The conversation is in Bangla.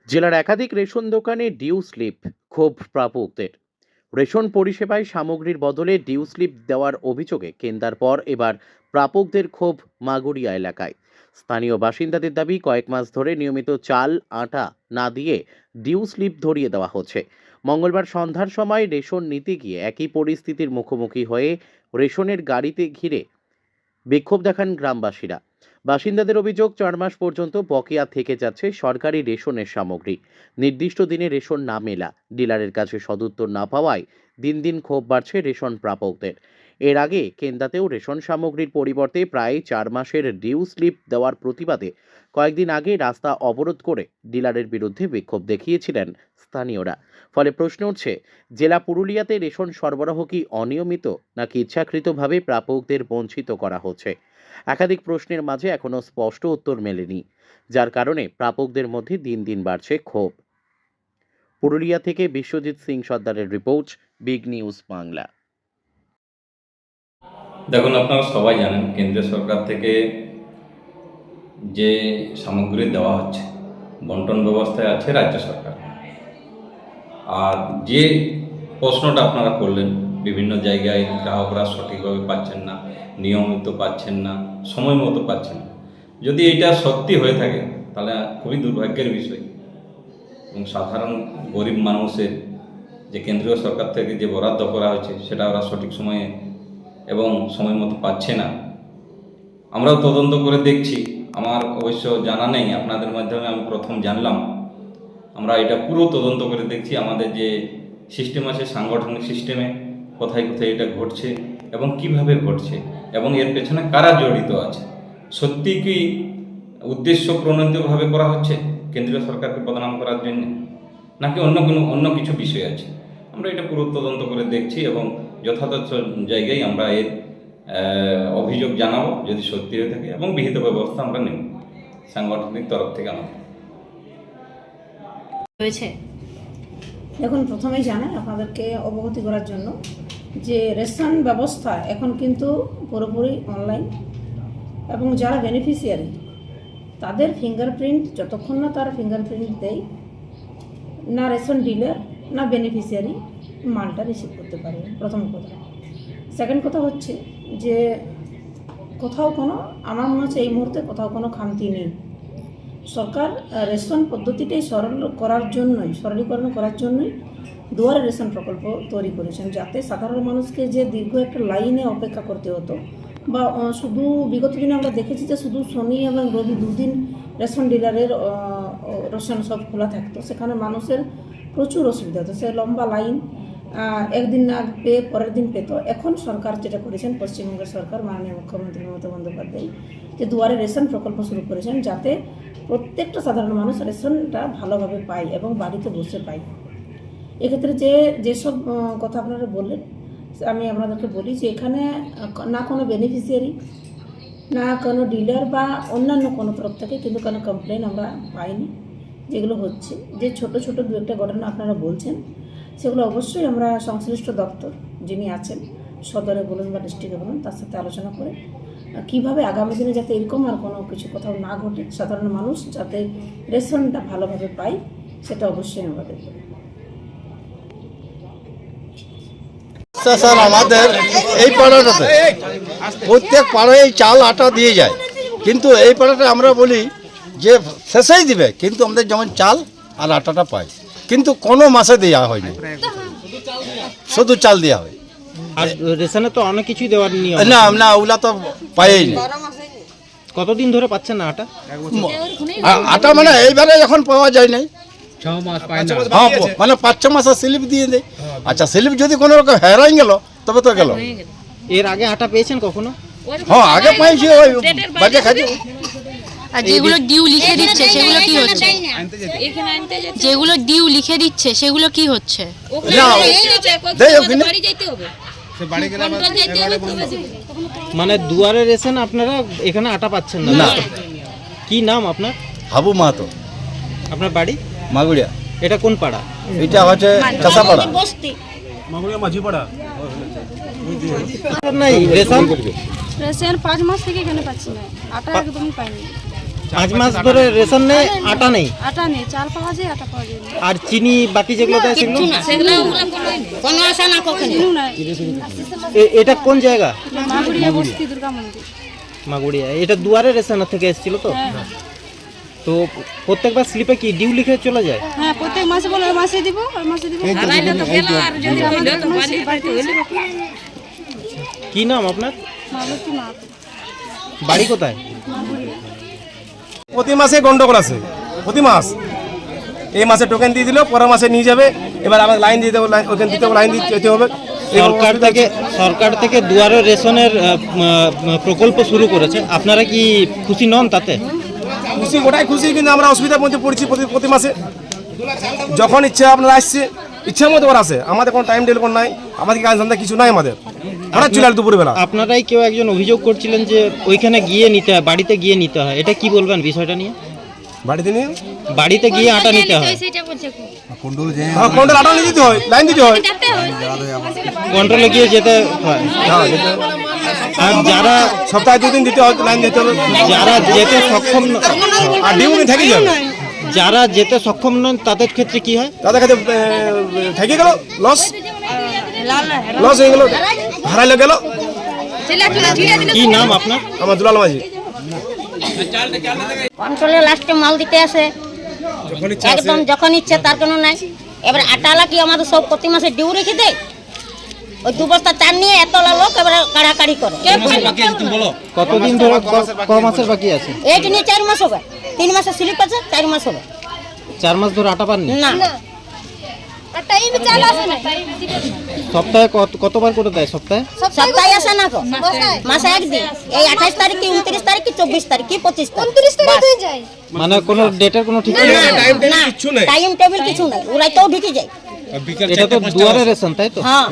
জেলার একাধিক রেশন দোকানে ডিউ স্লিপ, ক্ষোভ প্রাপকদের। রেশন পরিষেবায় সামগ্রীর বদলে ডিউ স্লিপ দেওয়ার অভিযোগে কেন্দ্রার পর এবার প্রাপকদের ক্ষোভ মাগুরিয়া এলাকায়। স্থানীয় বাসিন্দাদের দাবি, কয়েক মাস ধরে নিয়মিত চাল আটা না দিয়ে ডিউ স্লিপ ধরিয়ে দেওয়া হচ্ছে। মঙ্গলবার সন্ধ্যার সময় রেশন নিতে গিয়ে একই পরিস্থিতির মুখোমুখি হয়ে রেশনের গাড়িতে ঘিরে বিক্ষোভ দেখান গ্রামবাসীরা। বাসিন্দাদের অভিযোগ, 4 মাস পর্যন্ত বকেয়া থেকে যাচ্ছে সরকারি রেশনের সামগ্রী। নির্দিষ্ট দিনে রেশন না মেলা, ডিলারের কাছে সদুত্তর না পাওয়ায় দিন দিন ক্ষোভ বাড়ছে রেশন প্রাপকদের। এর আগে কেন্দ্রাতেও রেশন সামগ্রীর পরিবর্তে প্রায় 4 মাসের ডিউ স্লিপ দেওয়ার প্রতিবাদে কয়েকদিন আগে রাস্তা অবরোধ করে ডিলারের বিরুদ্ধে বিক্ষোভ দেখিয়েছিলেন স্থানীয়রা। ফলে প্রশ্ন উঠছে, জেলা পুরুলিয়াতে রেশন সরবরাহ কি অনিয়মিত, নাকি ইচ্ছাকৃতভাবে প্রাপকদের বঞ্চিত করা হচ্ছে? একাধিক প্রশ্নের মাঝে এখনো স্পষ্ট উত্তর মেলেনি, যার কারণে প্রাপকদের মধ্যে দিন দিন বাড়ছে ক্ষোভ। পুরুলিয়া থেকে বিশ্বজিৎ সিং সর্দারের রিপোর্ট, বিগ নিউজ বাংলা। দেখুন, আপনারা সবাই জানেন কেন্দ্রীয় সরকার থেকে যে সামগ্রী দেওয়া হচ্ছে বন্টন ব্যবস্থায় আছে রাজ্য সরকার। আর যে প্রশ্নটা আপনারা করলেন, বিভিন্ন জায়গায় গ্রাহকরা সঠিকভাবে পাচ্ছেন না, নিয়মিত পাচ্ছেন না, সময় মতো পাচ্ছেন না। যদি এটা সত্যি হয়ে থাকে তাহলে খুবই দুর্ভাগ্যের বিষয়। এবং সাধারণ গরিব মানুষের যে কেন্দ্রীয় সরকার থেকে যে বরাদ্দ করা হয়েছে সেটা ওরা সঠিক সময়ে এবং সময় মতো পাচ্ছে না। আমরাও তদন্ত করে দেখছি, আমার অবশ্য জানা নেই, আপনাদের মাধ্যমে আমি প্রথম জানলাম। আমরা এটা পুরো তদন্ত করে দেখছি, আমাদের যে সিস্টেম আছে সাংগঠনিক সিস্টেমে কোথায় কোথায় এটা ঘটছে এবং কিভাবে ঘটছে এবং এর পেছনে কারা জড়িত আছে। সত্যি কি উদ্দেশ্য প্রণোদিতভাবে করা হচ্ছে কেন্দ্রীয় সরকারকে বদনাম করার জন্য, নাকি অন্য কিছু বিষয় আছে? আমরা এটা পুরো তদন্ত করে দেখছি এবং যথাযথ জায়গায় আমরা এর অভিযোগ জানাবো যদি সত্যি হয়ে থাকে, এবং বিহিত ব্যবস্থা আমরা নেব সাংগঠনিক তরফ থেকে আমাদের হয়েছে। দেখুন, প্রথমেই জানাই আপনাদেরকে অবগতি করার জন্য যে রেশন ব্যবস্থা এখন কিন্তু পুরোপুরি অনলাইন, এবং যারা বেনিফিশিয়ারি তাদের ফিঙ্গারপ্রিন্ট যতক্ষণ না তারা ফিঙ্গারপ্রিন্ট দেয় না রেশন ডিলার না বেনিফিশিয়ারি মালটা রিসিভ করতে পারে। প্রথম কথা। সেকেন্ড কথা হচ্ছে যে কোথাও কোনো, আমার মনে হচ্ছে এই মুহূর্তে কোথাও কোনো খামতি নেই। সরকার রেশন পদ্ধতিটাই সরলীকরণ করার জন্যই দুয়ারে রেশন প্রকল্প তৈরি করেছেন, যাতে সাধারণ মানুষকে যে দীর্ঘ একটা লাইনে অপেক্ষা করতে হতো, বা শুধু বিগত দিনে আমরা দেখেছি যে শুধু শনি এবং রবি দুদিন রেশন ডিলারের রেশন সব খোলা থাকতো, সেখানে মানুষের প্রচুর অসুবিধা হতো। সে লম্বা লাইন, একদিন না পেয়ে পরের দিন পেত। এখন সরকার যেটা করেছেন, পশ্চিমবঙ্গের সরকার মাননীয় মুখ্যমন্ত্রী মমতা বন্দ্যোপাধ্যায় যে দুয়ারে রেশন প্রকল্প শুরু করেছেন, যাতে প্রত্যেকটা সাধারণ মানুষ রেশনটা ভালোভাবে পায় এবং বাড়িতে বসে পায়। এক্ষেত্রে যেসব কথা আপনারা বললেন, আমি আপনাদেরকে বলি যে এখানে না কোনো বেনিফিশিয়ারি না কোনো ডিলার বা অন্যান্য কোনো তরফ থেকে কিন্তু কোনো কমপ্লেন আমরা পাইনি। যেগুলো হচ্ছে, যে ছোট ছোট দু একটা ঘটনা আপনারা বলছেন, সেগুলো অবশ্যই আমরা সংশ্লিষ্ট দপ্তর যিনি আছেন, সদরে বলুন বা ডিস্ট্রিক্টে বলুন, তার সাথে আলোচনা করে কীভাবে আগামী দিনে যাতে এরকম আর কোনো কিছু কোথাও না ঘটে, সাধারণ মানুষ যাতে রেশনটা ভালোভাবে পায়, সেটা অবশ্যই আমরা দেখব। স্যার, আমাদের এই পাড়াটাতে প্রত্যেক পাড়ায় চাল আটা দিয়ে যায়, কিন্তু এই পাড়াটা আমরা বলি যে শেষেই দিবে, কিন্তু আমাদের যেমন চাল আর আটাটা পাই, কিন্তু কোনো মাসে দেওয়া হয়নি, শুধু চাল দেওয়া হয়। আর রেশনে তো অনেক কিছুই দেওয়ার নিয়ম। না ওগুলা তো পাইই না। কতদিন ধরে পাচ্ছেন না আটা? আটা মানে এইবারে এখন পাওয়া যায় নাই, হ্যাঁ, মানে 5-6 মাসের স্লিপ দিয়ে দেয়। আচ্ছা, স্লিপ যদি কোনো রকম হেরাই গেল তবে তো গেল। এর আগে আটা পেয়েছেন কখনো? হ্যাঁ, আগে পাইছি, ওই বাজে খাচ্ছি। আর যেগুলো ডিউ লিখে দিচ্ছে সেগুলো কি হচ্ছে? যেগুলো ডিউ লিখে দিচ্ছে সেগুলো কি হচ্ছে? মানে দুয়ারে রেশন আপনারা এখানে আটা পাচ্ছেন না? কি নাম আপনার? হাবু মাহাতো। আপনার বাড়ি? মাগুরিয়া। এটা কোন পাড়া? এটা হচ্ছে কাঁচাপাড়া, মাগুরিয়া মাঝিপাড়া। নাই রেশন? রেশন 5 মাস থেকে এখানে পাচ্ছি না, আটা একদমই পাইনি। 5 মাস ধরে রেশন নেই, আটা নেই, আটা নেই, চাল পাওয়া যায়, আটা পাওয়া যায় না। আর চিনি বাকি যেগুলো দেয় সেগুলো কোনো আশা না কখনো। কিচ্ছু নাই। এটা কোন জায়গা? মাগুরিয়া বস্তি দুর্গা মন্দির। মাগুড়িয়া। এটা দুয়ারে রেশন থেকে এসেছিল তো? হ্যাঁ তো প্রত্যেকবার স্লিপে কি ডিউ লিখে চলে যায়? হ্যাঁ, প্রত্যেক মাসে বলে ওই মাসে দিব, ওই মাসে দিব। কি নাম আপনার? মালতী মাহাতো। বাড়ি কোথায়? প্রতি মাসে গন্ডগোল আছে, প্রতি মাস। এই মাসে টোকেন দিয়ে দিল, পরের মাসে নিয়ে যাবে, এবার আমাকে লাইন দিতে হবে, ওখান দিতে হবে, লাইন দিতে যেতে হবে। সরকার থেকে দুয়ারে রেশনের প্রকল্প শুরু করেছে, আপনারা কি খুশি নন তাতে? খুশি, ওটাই খুশি, কিন্তু আমরা অসুবিধার মধ্যে পড়ছি প্রতি মাসে। যখন ইচ্ছা আপনারা আসছে, ইচ্ছার মতো ওরা আসে, আমাদের কোনো টাইম টেবিল নাই, আমাদের কাজ ধান্দা কিছু নাই, আমাদের হঠাৎ চলে আসে দুপুরবেলা। আপনারাই কেউ একজন অভিযোগ করছিলেন যে ওইখানে গিয়ে নিতে হয়, বাড়িতে গিয়ে নিতে হয়, এটা কি বলবেন বিষয়টা নিয়ে? বাড়িতে নিয়ে বাড়িতে গিয়ে আটা নিতে হয়, হ্যাঁ, কন্ট্রোল আটা নিয়ে দিতে হয়, লাইন দিতে হয়, কন্ট্রোলে গিয়ে যেতে হয়। হ্যাঁ, যেতে হয়। আর যারা সপ্তাহে 2 দিন দিতে হয়, লাইন দিতে হবে, যারা যেতে সক্ষম আর ডিউ থেকে যাবে। যারা যেতে সক্ষম নন তাদের ক্ষেত্রে কি হয়? তাদের কাছে থেকে গেল, লস হয়ে গেল, হারাইলে গেল। কি নাম আপনার? আমার দুলাল মাঝি। কন্ট্রোলে লাস্টে মাল দিতে আসে, একদম যখন ইচ্ছে তার কোনো নাই। এবার আটালা কি আমাদের সব প্রতি মাসে ডিউ রেখে দেয়, ওই 2 বস্তা চাল নিয়ে এতলা লোক এবারে কাড়াকাড়ি করে। কতদিন ধরে ক মাসের বাকি আছে? এই নিয়ে 4 মাস হবে, 3 মাসের স্লিপ আছে, 4 মাস হবে 4 মাস ধরে আটা পাননি? না। সপ্তাহে কতবার করে দেয়? সপ্তাহে সপ্তাহে আসে না তো, মাসে একদিন, এই 28 তারিখ কি 29 তারিখ কি 24 তারিখ কি 25 তারিখ যায়। মানে কোনো ডেটের কোনো ঠিক নেই? টাইম টেবিল কিছু নাই, ওরাই তো ঢুকে যায়। এটা তো দুয়ারে রেশন, তাই তো? হ্যাঁ।